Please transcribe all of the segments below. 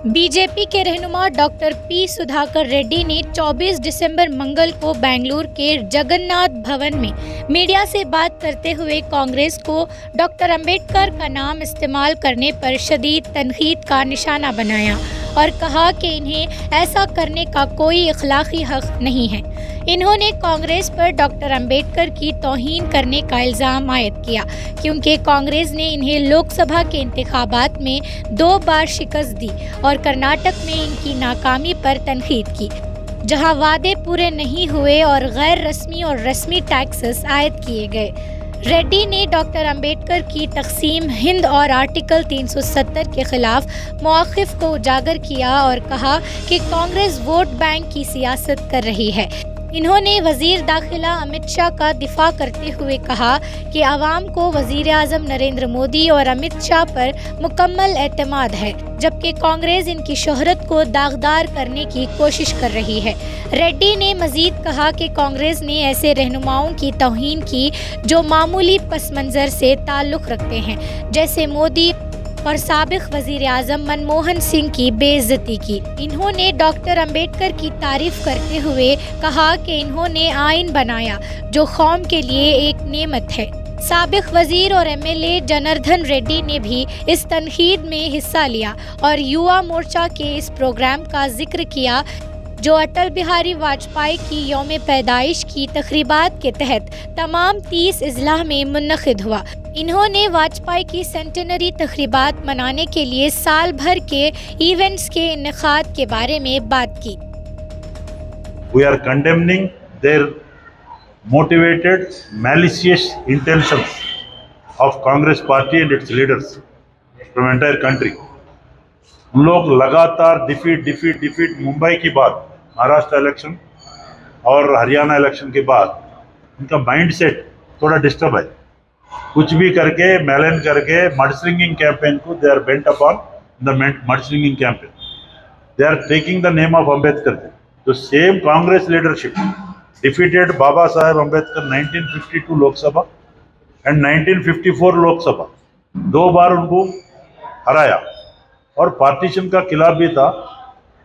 BJP के रहनुमा doctor P Sudhakar Reddy ने 24 दिसंबर मंगल को बेंगलुरु के जगन्नाथ भवन में मीडिया से बात करते हुए कांग्रेस को डॉक्टर अंबेडकर का नाम इस्तेमाल करने पर शदीद तनकीद का निशाना बनाया और कहा कि इन्हें ऐसा करने का कोई इखलाकी हक नहीं है। इन्होंने कांग्रेस पर डॉक्टर अंबेडकर की तौहीन करने का इल्ज़ाम आयद किया क्योंकि कांग्रेस ने इन्हें लोकसभा के इंतखाबात में 2 बार शिकस्त दी और कर्नाटक में इनकी नाकामी पर तनकीद की, जहां वादे पूरे नहीं हुए और गैर रस्मी और रस्मी टैक्सेस आयद किए गए। रेड्डी ने डॉक्टर अंबेडकर की तकसीम हिंद और आर्टिकल 370 के खिलाफ मौक़िफ़ को उजागर किया और कहा कि कांग्रेस वोट बैंक की सियासत कर रही है। इन्होंने वज़ीर दाखिला अमित शाह का दिफा करते हुए कहा कि आवाम को वज़ीर आज़म नरेंद्र मोदी और अमित शाह पर मुकम्मल एतमाद है, जबकि कांग्रेस इनकी शोहरत को दागदार करने की कोशिश कर रही है। रेड्डी ने मजीद कहा कि कांग्रेस ने ऐसे रहनुमाओं की तौहीन की जो मामूली पस मंज़र से ताल्लुक़ रखते हैं, जैसे मोदी और साबिक वज़ीर आज़म मनमोहन सिंह की बेइज्जती की। इन्होंने डॉक्टर अंबेडकर की तारीफ करते हुए कहा कि इन्होंने आइन बनाया जो कौम के लिए एक नेमत है। साबिक वज़ीर और एमएलए जनार्दन रेड्डी ने भी इस तनकीद में हिस्सा लिया और युवा मोर्चा के इस प्रोग्राम का जिक्र किया जो अटल बिहारी वाजपेयी की यौम पैदाइश की तकरीबात के तहत तमाम 30 अजला में मुनक़िद हुआ। इन्होंने वाजपेयी की सेंटेनरी तकरीबात मनाने के लिए साल भर के इवेंट्स के इनेकाद के बारे में बात की। We are condemning their motivated, malicious intentions of Congress party and its leaders from entire country. उन लोग लगातार डिफीट मुंबई की बात, महाराष्ट्र इलेक्शन और हरियाणा इलेक्शन के बाद उनका माइंड सेट थोड़ा डिस्टर्ब है। कुछ भी करके मेलन करके मडस्लिंगिंग कैंपेन को they are bent upon the mudslinging campaign. They are taking the name of Ambedkar. तो same Congress leadership defeated Baba Saheb Ambedkar 1952 Lok Sabha and 1954 Lok Sabha, 2 बार उनको हराया और पार्टीशन का खिलाफ भी था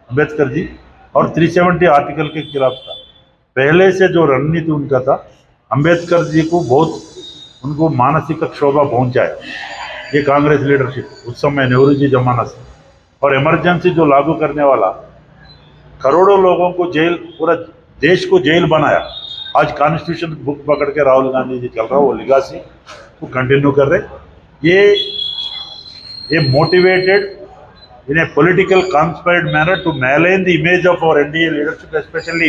अंबेडकर जी और 370 आर्टिकल के खिलाफ था। पहले से जो रणनीति उनका था, अंबेडकर जी को बहुत उनको मानसिक क्षोभा पहुंचाया ये कांग्रेस लीडरशिप उस समय नेहरू जी जमाना से, और इमरजेंसी जो लागू करने वाला करोड़ों लोगों को जेल, पूरा देश को जेल बनाया। आज कॉन्स्टिट्यूशन बुक पकड़ के राहुल गांधी जी चल रहा है, वो लिगासी को कंटिन्यू कर रहे। ये motivated in a political conspired manner to malign the image of our NDA leadership, especially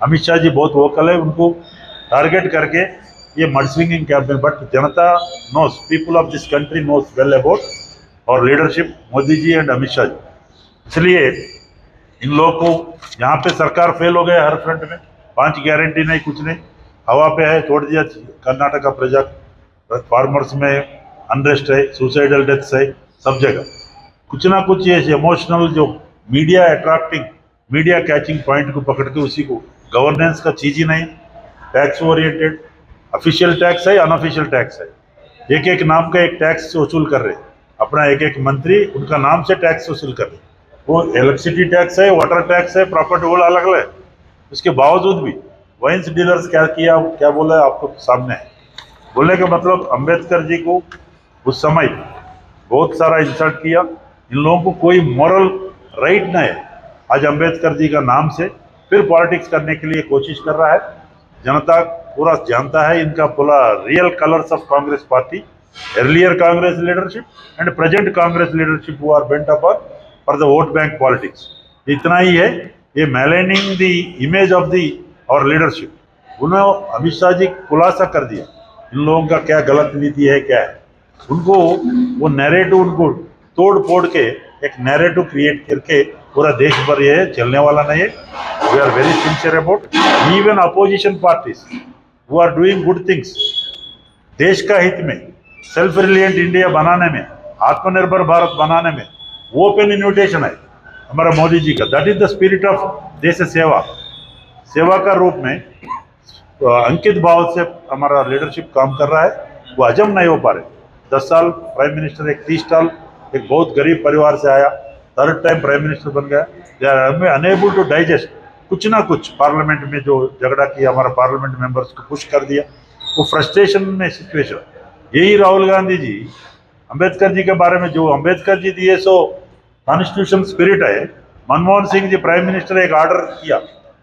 Amit Shah ji बहुत वोकल है, उनको टारगेट करके ये मडस्लिंगिंग कैंपेन। बट जनता knows, people of this country knows well about our leadership Modi ji and Amit Shah ji. इसलिए इन लोगों को यहाँ पे सरकार फेल हो गया हर फ्रंट में, 5 गारंटी नहीं, कुछ नहीं, हवा पे है, छोड़ दिया। कर्नाटक का प्रजा फार्मर्स में अनरेस्ट है, सुसाइडल डेथ्स है, सब जगह कुछ ना कुछ ये इमोशनल जो media attracting, media catching point को पकड़ के उसी को, गवर्नेंस का चीज ही नहीं, टैक्स ओरिएंटेड, ऑफिशियल टैक्स है, अनऑफिशियल टैक्स है, एक नाम का एक टैक्स वसूल कर रहे, अपना एक मंत्री उनका नाम से टैक्स वसूल कर रहे। वो इलेक्ट्रिसिटी टैक्स है, वाटर टैक्स है, प्रॉपर्टी वो अलग अलग है। उसके बावजूद भी वाइन्स डीलर्स क्या किया, क्या बोला है आपको सामने है। बोलने का मतलब अंबेडकर जी को उस समय बहुत सारा इंसल्ट किया। इन लोगों को कोई मॉरल राइट नहीं है। आज अंबेडकर जी का नाम से फिर पॉलिटिक्स करने के लिए कोशिश कर रहा है। जनता पूरा जानता है इनका पूरा real colours of Congress party, earlier Congress leadership and present Congress leadership who are bent upon for the vote bank politics. इतना ही है, ये maligning the image of the our leadership. उन्होंने अमित शाह जी खुलासा कर दिया इन लोगों का क्या गलत नीति है, क्या है। उनको वो नैरेटिव उनको तोड़ फोड़ के एक नैरेटिव क्रिएट करके पूरा देश भर ये चलने वाला नहीं है। We are very sincere about even opposition parties who are doing good things, देश का हित में, सेल्फ रिलियंट इंडिया बनाने में, आत्मनिर्भर भारत बनाने में ओपन इन्विटेशन है हमारा मोदी जी का। That is the spirit of देश सेवा, सेवा का रूप में अंकित भाव से हमारा लीडरशिप काम कर रहा है। वो हजम नहीं हो पा रहे। 10 साल प्राइम मिनिस्टर, एक 30 साल एक बहुत गरीब परिवार से आया, थर्ड टाइम प्राइम मिनिस्टर बन गया। They are unable to digest कुछ ना कुछ। पार्लियामेंट में जो झगड़ा किया, हमारा पार्लियामेंट मेंबर्स को पुश कर दिया, वो फ्रस्ट्रेशन में सिचुएशन। यही राहुल गांधी जी अंबेडकर जी के बारे में जो अंबेडकर जी दिए सो कॉन्स्टिट्यूशन स्पिरिट है। मनमोहन सिंह जी प्राइम मिनिस्टर एक ऑर्डर किया,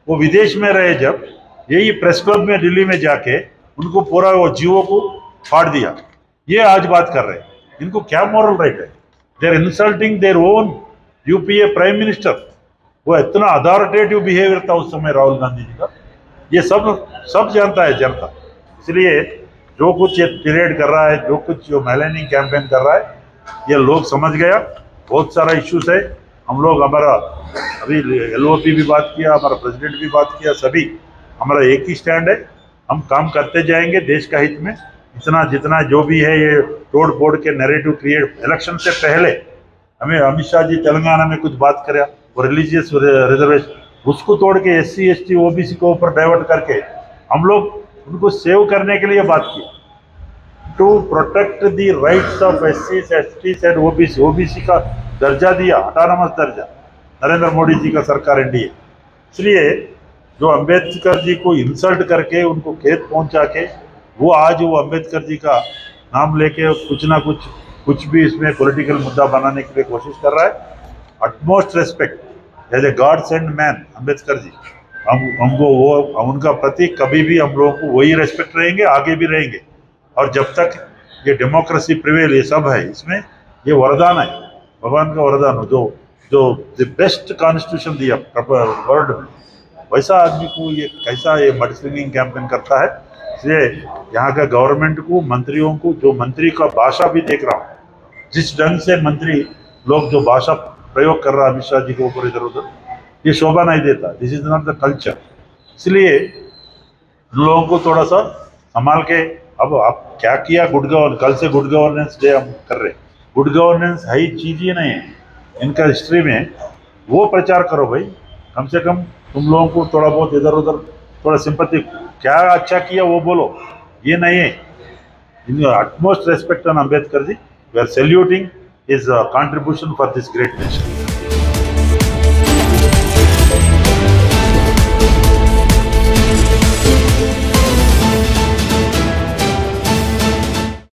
वो विदेश में रहे जब, यही प्रेस क्लब में दिल्ली में जाके उनको पूरा वो जीवों को फाड़ दिया। ये आज बात कर रहे हैं, इनको क्या मॉरल राइट है? They are insulting their own UPA prime minister. वो इतना अथॉरिटेटिव बिहेवियर था उस समय राहुल गांधी जी का, ये सब जानता है जनता। इसलिए जो कुछ ये पीरियड कर रहा है, जो कुछ जो मैलेनिंग कैंपेन कर रहा है, ये लोग समझ गया। बहुत सारा इश्यूज है, हम लोग हमारा अभी LOP भी बात किया, हमारा प्रेसिडेंट भी बात किया, सभी हमारा एक ही स्टैंड है। हम काम करते जाएंगे देश का हित में। इतना जितना जो भी है ये तोड़ फोड़ के नैरेटिव क्रिएट, इलेक्शन से पहले हमें अमित शाह जी तेलंगाना में कुछ बात करे, वो रिलीजियस रिजर्वेशन उसको तोड़ के SC ST OBC को ऊपर डाइवर्ट करके हम लोग उनको सेव करने के लिए बात की। To protect the rights of SCs STs and OBC का दर्जा दिया, ऑटोनमस दर्जा, नरेंद्र मोदी जी का सरकार NDA। इसलिए जो अंबेडकर जी को इंसल्ट करके उनको खेत पहुंचा के वो आज वो अंबेडकर जी का नाम लेके कुछ भी इसमें पॉलिटिकल मुद्दा बनाने के लिए कोशिश कर रहा है। Utmost respect as a god send man Ambedkar ji, हमको वो उनका प्रति कभी भी हम लोगों को वही रेस्पेक्ट रहेंगे, आगे भी रहेंगे। और जब तक ये डेमोक्रेसी प्रिवेल, ये सब है इसमें, ये वरदान है, भगवान का वरदान हो, जो द बेस्ट कॉन्स्टिट्यूशन दिया वर्ल्ड में, वैसा आदमी को ये कैसा ये मड स्लिंगिंग कैंपेन करता है। इसलिए यहाँ का गवर्नमेंट को, मंत्रियों को, जो मंत्री का भाषा भी देख रहा हूँ, जिस ढंग से मंत्री लोग जो भाषा प्रयोग कर रहा है अमित शाह जी के ऊपर इधर उधर, ये शोभा नहीं देता। This is not the culture. इसलिए इन लोगों को थोड़ा सा संभाल के, अब आप क्या किया गुड गवर्नेंस, कल से गुड गवर्नेंस डे हम कर रहे हैं। गुड गवर्नेंस है ही चीज ही नहीं है इनका हिस्ट्री में, वो प्रचार करो भाई। कम से कम तुम लोगों को थोड़ा बहुत इधर उधर थोड़ा सिंपैथी, क्या अच्छा किया वो बोलो, ये नहीं है। इन utmost respect on Ambedkar ji, we are saluting his contribution for this great nation.